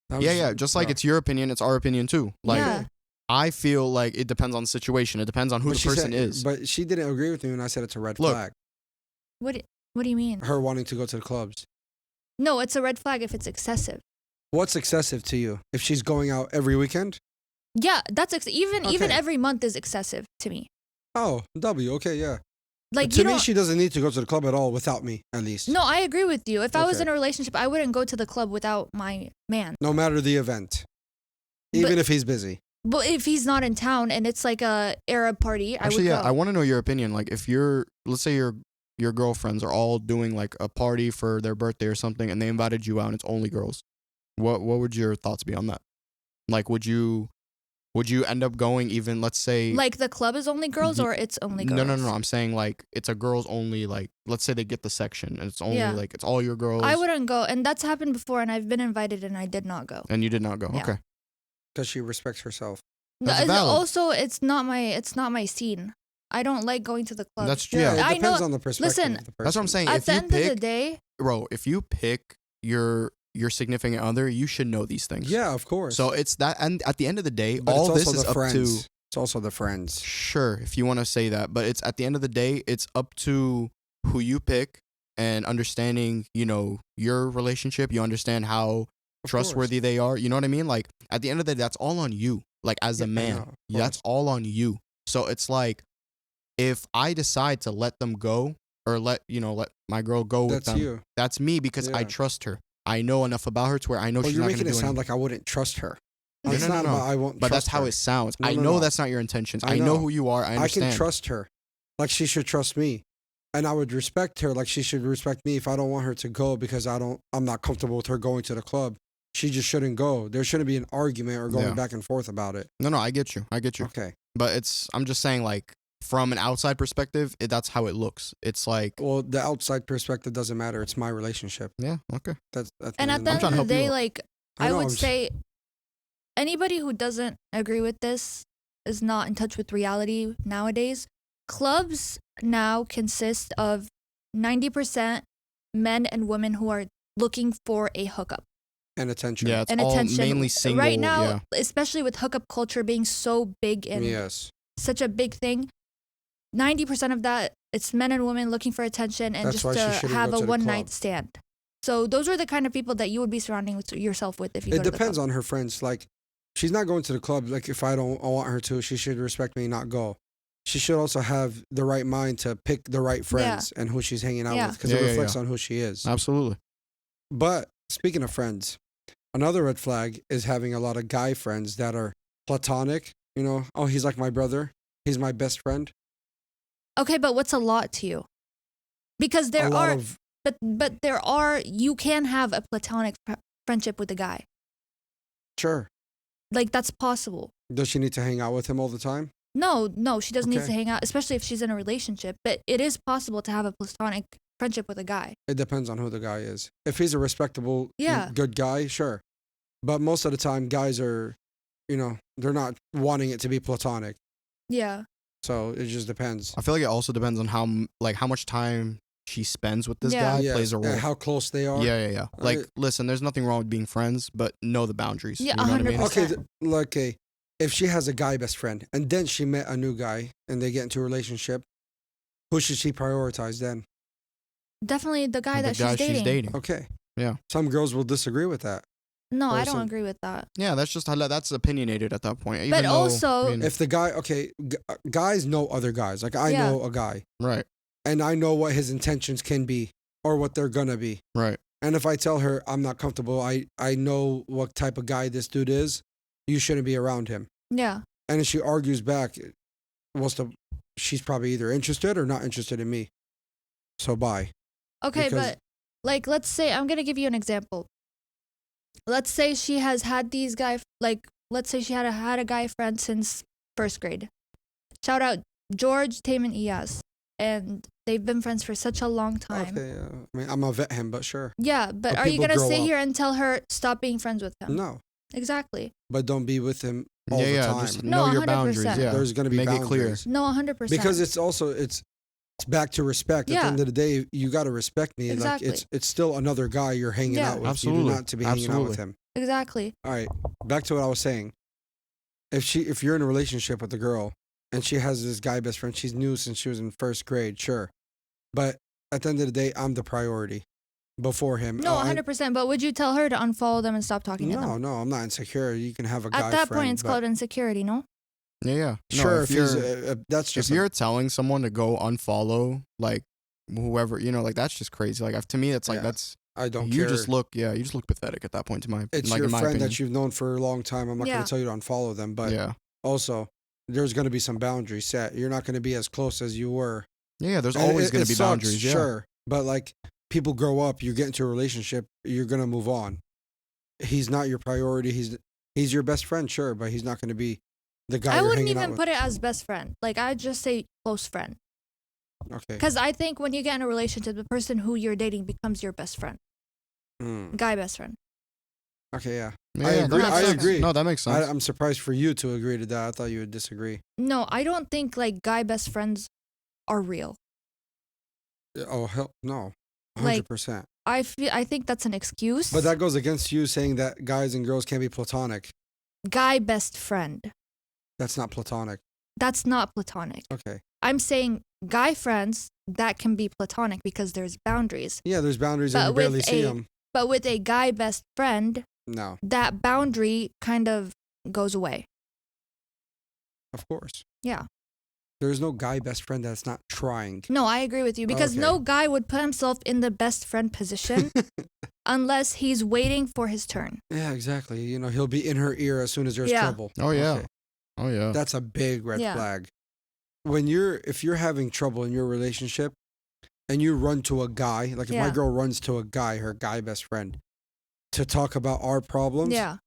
That Yeah, was- just like no. it's your opinion, it's our opinion too. Like Yeah. I feel like it depends on the situation. It depends on who But the she person said- is. But she didn't agree with me when I said it's a red Look. flag. What do you mean? Her wanting to go to the clubs. No, it's a red flag if it's excessive. What's excessive to you? If she's going out every weekend? Yeah, that's even Okay. every month is excessive to me. Oh, W. Okay, yeah. Like to you me, know, she doesn't need to go to the club at all without me, at least. no, I agree with you. If I was Okay. in a relationship, I wouldn't go to the club without my man. No matter the event. Even But- if he's busy. But if he's not in town and it's like a Arab party, Actually, I yeah, would go. I want to know your opinion. Like if let's say your girlfriends are all doing like a party for their birthday or something and they invited you out and it's only girls. What would your thoughts be on that? Like would you end up going even let's say Like the club is only girls Ye- or it's only girls? No. I'm saying like it's a girls only like let's say they get the section and it's only Yeah. like it's all your girls I wouldn't go, and that's happened before, and I've been invited and I did not go. and you did not go. Yeah. Okay. Because she respects herself. No, That's it's valid. also, it's not my scene. I don't like going to the club. That's Yeah, yeah. it I depends know- on the perspective listen, of the person. That's what I'm saying. At If the you end of the pick day, bro, if you pick your significant other, you should know these things. Yeah, of course. So it's that, and at the end of the day, But all it's this also is the up friends. to. It's also the friends. Sure, if you want to say that, but it's at the end of the day, it's up to who you pick and understanding, your relationship. You understand how Of course. trustworthy they are. You know what I mean? Like at the end of the day, that's all on you. Like as Yeah, a I man, know, of that's course. all on you. So it's like, if I decide to let them go or let my girl go with That's them, you. that's me because I Yeah. trust her. I know enough about her to where I know Well, she's you're not going making to it do sound anything. like I wouldn't trust her. No, It's no, no, not no. about I won't But trust that's how her. it sounds. No, I no, know no. that's not your intentions. I I know know. who you are. I understand. I can trust her like she should trust me. And I would respect her like she should respect me if I don't want her to go because I'm not comfortable with her going to the club. She just shouldn't go. There shouldn't be an argument or going Yeah. back and forth about it. No, I get you. I get you. Okay. But I'm just saying, like, from an outside perspective, that's how it looks. It's like, Well, the outside perspective doesn't matter. It's my relationship. yeah, okay. That's And at the I'm end trying of to the help you day, out. like I I know, would I'm just- say, anybody who doesn't agree with this is not in touch with reality nowadays. Clubs now consist of 90% men and women who are looking for a hookup and attention. Yeah, it's and all attention. mainly single. Right now, yeah. especially with hookup culture being so big and Yes. such a big thing, 90% of that, it's men and women looking for attention and That's why she just to shouldn't have go a to the one club. night stand. So those are the kind of people that you would be surrounding yourself with if you It go to depends the club. on her friends. Like, she's not going to the club. Like, if I want her to, she should respect me and not go. She should also have the right mind to pick the right friends and who she's hanging out Yeah. with because Yeah, it yeah, reflects yeah. on who she is. Absolutely. But speaking of friends, another red flag is having a lot of guy friends that are platonic. You know, oh, he's like my brother. He's my best friend. Okay, but what's a lot to you? Because a there lot are, of but there are. You can have a platonic friendship with a guy. sure. Like that's possible. Does she need to hang out with him all the time? No, she doesn't need Okay. to hang out, especially if she's in a relationship. But it is possible to have a platonic friendship with a guy. It depends on who the guy is. If he's a respectable, Yeah. good guy, sure. But most of the time, guys are, they're not wanting it to be platonic. Yeah. So it just depends. I feel like it also depends on how much time she spends with this Yeah. guy Yes, plays a and role. how close they are. Yeah. Like, Right. listen, there's nothing wrong with being friends, but know the boundaries. Yeah, you know what I mean? 100%. Okay, if she has a guy best friend and then she met a new guy and they get into a relationship, who should she prioritize then? Definitely the guy The that guy she's dating. Okay. Yeah. Some girls will disagree with that. No, I don't person. agree with that. Yeah, that's opinionated at that point. But even though, also- I mean, If the guy, guys know other guys. Like I Yeah. know a guy right, and I know what his intentions can be or what they're gonna be. right. And if I tell her I'm not comfortable, I know what type of guy this dude is, you shouldn't be around him. Yeah. And if she argues back, she's probably either interested or not interested in me. So bye. Okay, Because- but like let's say I'm gonna give you an example. Let's say she has had these let's say she had a guy friend since first grade. Shout out George, Tame, and Iyas. And they've been friends for such a long time. Okay, I mean, I'm gonna vet him, but sure. Yeah, but But are you people gonna grow sit up. here and tell her stop being friends with him? No, Exactly. but don't be with him all the Yeah, time. just No, know your boundaries. 100%. Yeah, There's gonna be make boundaries. it clear. No, 100%. Because it's back to respect. At Yeah. the end of the day, you got to respect me. Exactly. Like it's still another guy you're hanging Yeah. out with. You Absolutely. do not to be hanging out with him. exactly. All right, back to what I was saying. If you're in a relationship with a girl and she has this guy best friend, she's new since she was in first grade, sure. But at the end of the day, I'm the priority before him. No, I- 100%. But would you tell her to unfollow them and stop talking to them? No, I'm not insecure. You can have a guy At that friend, point, it's but- called insecurity, no? Yeah. No, Sure, if if you're he's that's if just you're telling someone to go unfollow like whoever, like that's just crazy. Like to me, it's like Yeah. that's I don't you care. just look pathetic at that point. It's like your in my friend opinion. that you've known for a long time. I'm not Yeah. going to tell you to unfollow them, but yeah. also there's going to be some boundaries set. You're not going to be as close as you were. Yeah, there's And always it going to be sucks, boundaries. Yeah. Sure, but like people grow up, you get into a relationship, you're going to move on. He's not your priority. He's your best friend, sure, but he's not going to be the guy I you're wouldn't hanging out even with. put it as best friend. Like, I'd just say close friend. Okay. Because I think when you get in a relationship, the person who you're dating becomes your best friend, Mm. guy best friend. Okay, yeah. Yeah, I that agree. makes I sense. agree. No, that makes sense. I'm surprised for you to agree to that. I thought you would disagree. No, I don't think like guy best friends are real. Oh, hell no. Like- 100%. I think that's an excuse. But that goes against you saying that guys and girls can't be platonic. Guy best friend. That's not platonic. That's not platonic. Okay. I'm saying guy friends that can be platonic because there's boundaries. Yeah, there's boundaries and But you barely with see a- them. But with a guy best friend, No, that boundary kind of goes away. of course. Yeah. There's no guy best friend that's not trying. No, I agree with you because Okay. no guy would put himself in the best friend position unless he's waiting for his turn. Yeah, exactly. You know, he'll be in her ear as soon as there's Yeah. trouble. Oh yeah. Okay. Oh yeah. That's a big red Yeah. flag. If you're having trouble in your relationship and you run to a guy, like if my Yeah. girl runs to a guy, her guy best friend, to talk about our problems, Yeah.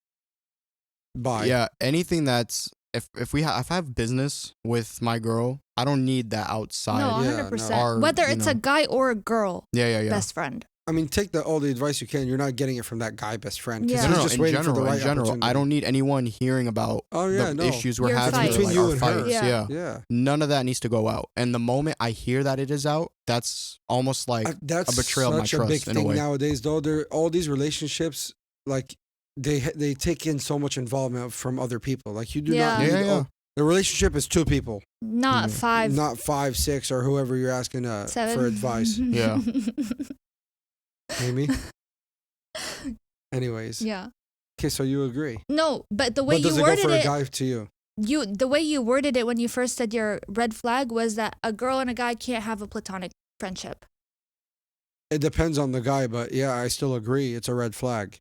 bye. Yeah, anything that's if if I have business with my girl, I don't need that outside. No, Yeah, 100%. no. Our, Whether you it's know- a guy or a girl, Yeah. best friend. I mean, take all the advice you can. You're not getting it from that guy best friend because Yeah. No, he's no, just in waiting general, for the right in general, opportunity. I don't need anyone hearing about Oh yeah, the no. issues we're Your having, fight. or, Between like, you our and her. fights. Yeah. Yeah, None of that needs to go out. And the moment I hear that it is out, that's almost like that's a betrayal of my such a trust big in a thing way. nowadays. Though, all these relationships, like they take in so much involvement from other people. Like you do Yeah. not need. Yeah. The relationship is two people, Not Yeah. five, not 5, 6, or whoever you're asking seven. for advice. Yeah. Amy. Anyways, Yeah. okay, so you agree? No, but the way But does you it go worded for a it, guy to you? the way you worded it when you first said your red flag was that a girl and a guy can't have a platonic friendship. It depends on the guy, but yeah, I still agree. It's a red flag.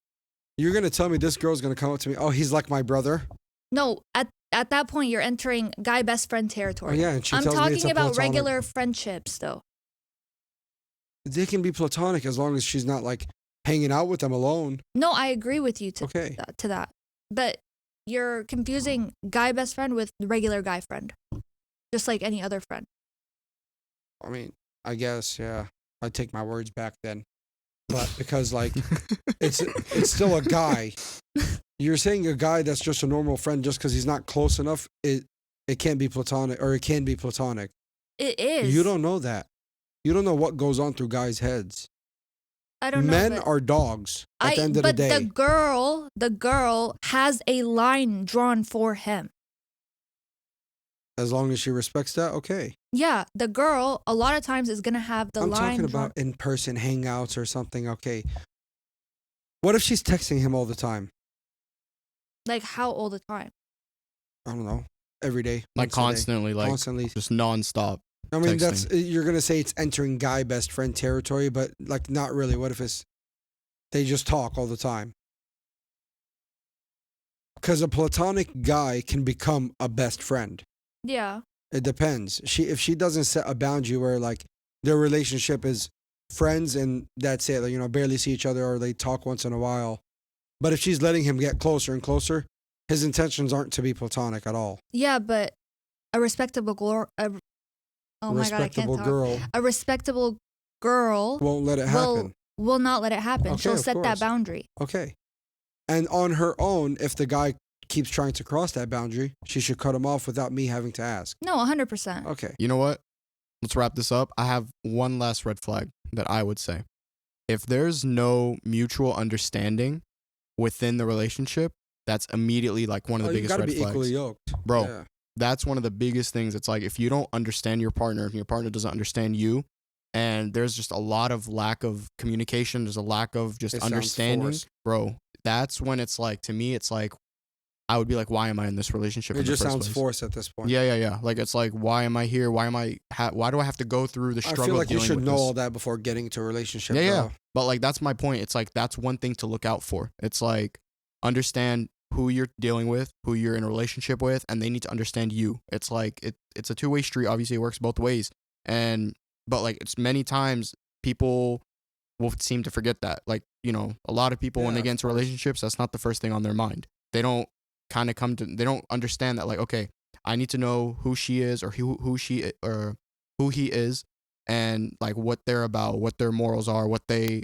You're gonna tell me this girl's gonna come up to me? Oh, he's like my brother. No, at that point you're entering guy best friend Oh territory. yeah, and she I'm tells me it's talking a about platonic. regular friendships though. They can be platonic as long as she's not like hanging out with them alone. No, I agree with you Okay. to that. But you're confusing guy best friend with regular guy friend. Just like any other friend. I mean, I guess yeah. I take my words back then, but because like it's still a guy. You're saying a guy that's just a normal friend just because he's not close enough. It can't be platonic, or it can be platonic. It is. You don't know that. You don't know what goes on through guys' heads. I don't know. Men but are dogs at the end of the but day. the girl has a line drawn for him. As long as she respects that, okay. Yeah, the girl a lot of times is gonna have the I'm line talking drawn. about in-person hangouts or something, okay. What if she's texting him all the time? Like how all the time? I don't know. Every day. like once a day, constantly, like constantly. just nonstop. I mean, texting. you're gonna say it's entering guy best friend territory, but like not really. What if they just talk all the time? Because a platonic guy can become a best friend. Yeah. It depends. If she doesn't set a boundary where like their relationship is friends and that's it, like, you know, barely see each other or they talk once in a while. But if she's letting him get closer and closer, his intentions aren't to be platonic at all. Yeah, but a respectable girl. Oh my god, I can't Respectable talk. girl A respectable girl won't let it will happen. will not let it happen. Okay, She'll of set course. that boundary. Okay. And on her own, if the guy keeps trying to cross that boundary, she should cut him off without me having to ask. No, 100%. Okay. You know what? Let's wrap this up. I have one last red flag that I would say. If there's no mutual understanding within the relationship, that's immediately like one of the you biggest gotta red be flags. equally yoked. Bro, Yeah. that's one of the biggest things. It's like if you don't understand your partner, if your partner doesn't understand you, and there's just a lot of lack of communication, there's a lack of just It sounds understanding, forced. bro, that's when it's like, to me, it's like, I would be like, why am I in this relationship? It in the just first sounds place? forced at this point. Yeah. Like it's like, why am I here? Why am I? Why do I have to go through the I struggle? feel of like you dealing should with know this? all that before getting into a relationship. Yeah. though. But like that's my point. It's like that's one thing to look out for. It's like understand who you're dealing with, who you're in a relationship with, and they need to understand you. It's like it's a two-way street. Obviously, it works both ways. But like it's many times people will seem to forget that. Like, you know, a lot of people when Yeah, they get of into course. relationships, that's not the first thing on their mind. They don't they don't understand that, like, okay, I need to know who she is or who he is, and like what they're about, what their morals are,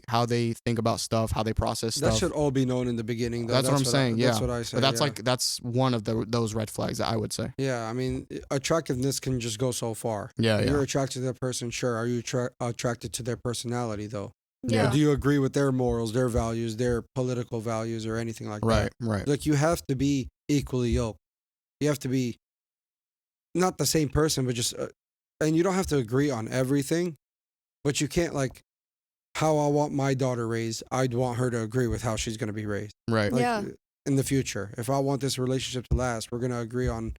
how they think about stuff, how they process That stuff. should all be known in the beginning. Though. That's what I'm saying, That's yeah. what I say. But that's yeah. that's one of those red flags that I would say. Yeah, I mean, attractiveness can just go so far. Yeah, You're yeah. attracted to that person, sure. Are you attracted to their personality, though? Yeah. Do you agree with their morals, their values, their political values, or anything like Right, that? right. Like, you have to be equally yoked. You have to be not the same person, but just, and you don't have to agree on everything, but you can't, like, how I want my daughter raised, I'd want her to agree with how she's going to be raised. Right. Like, Yeah. in the future, if I want this relationship to last, we're going to agree on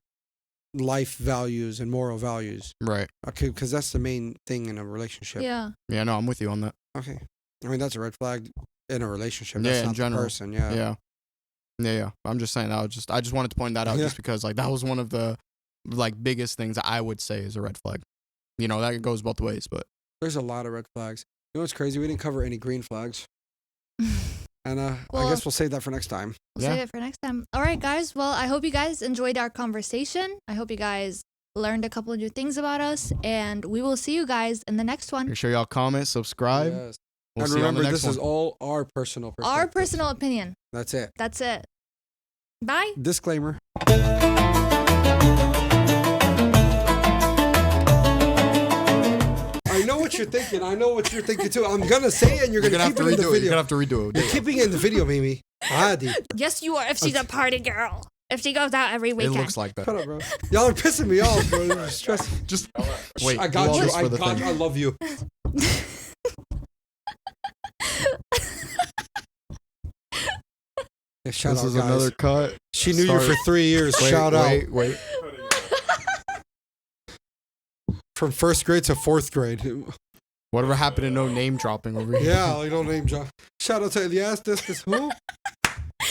life values and moral values. Right. Okay, because that's the main thing in a relationship. Yeah. Yeah, no, I'm with you on that. Okay. I mean, that's a red flag in a relationship. Yeah, That's in not general. the person. Yeah. Yeah. I'm just saying I just wanted to point that out Yeah. just because like that was one of the like biggest things I would say is a red flag. You know, that goes both ways, but There's a lot of red flags. You know what's crazy? We didn't cover any green flags. And I Well- guess we'll save that for next time. We'll Yeah. save it for next time. All right, guys. Well, I hope you guys enjoyed our conversation. I hope you guys learned a couple of new things about us, and we will see you guys in the next one. make sure y'all comment, subscribe. Yes. We'll And see you on the remember, next this one. is all our personal perspective. Our personal opinion. That's it. That's it. Bye. Disclaimer. I know what you're thinking. I know what you're thinking too. I'm gonna say it, and you're You're gonna gonna have keep to it in the redo it. You're video. gonna have to redo it. You're keeping it in the video, Mimi. Adi. Yes, you are. If she's a party girl. If she goes out every It weekend. looks like that. Shut up, bro. Y'all are pissing me off, bro. You're stressing. Just wait. I do got all you. this I for the got thing. you. I love you. Yeah, shout This out, is guys. another cut. She knew you Sorry. for 3 years. Shout out. Wait. From first grade to fourth grade. Whatever happened to no name dropping over here? Yeah, like no name drop. Shout out to Elias. This who?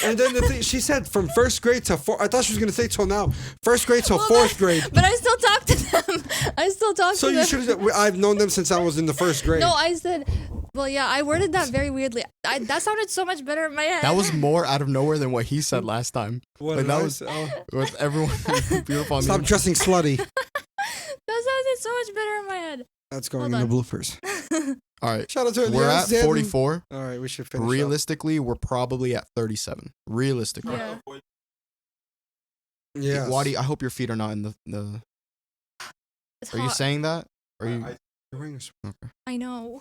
And then the thing, she said from first grade to fourth. I thought she was gonna say till now. First grade till Well, fourth grade. But I still talk to them. I still talk So to you them. should have. I've known them since I was in the first grade. No, I said, well, yeah, I worded that very weirdly. That sounded so much better in my head. That was more out of nowhere than what he said last time. What Like, did that I was say? Oh, with everyone beautiful on the Mm. stop dressing slutty. That sounded so much better in my head. That's going Hold in the bloopers. All right. Shout out to Elias. We're at Zen. 44. All right, we should finish. up. Realistically, we're probably at 37. Realistically. Yeah. Yes. Wadi, I hope your feet are not in the It's Are you hot. saying that? Are you You're wearing a I know.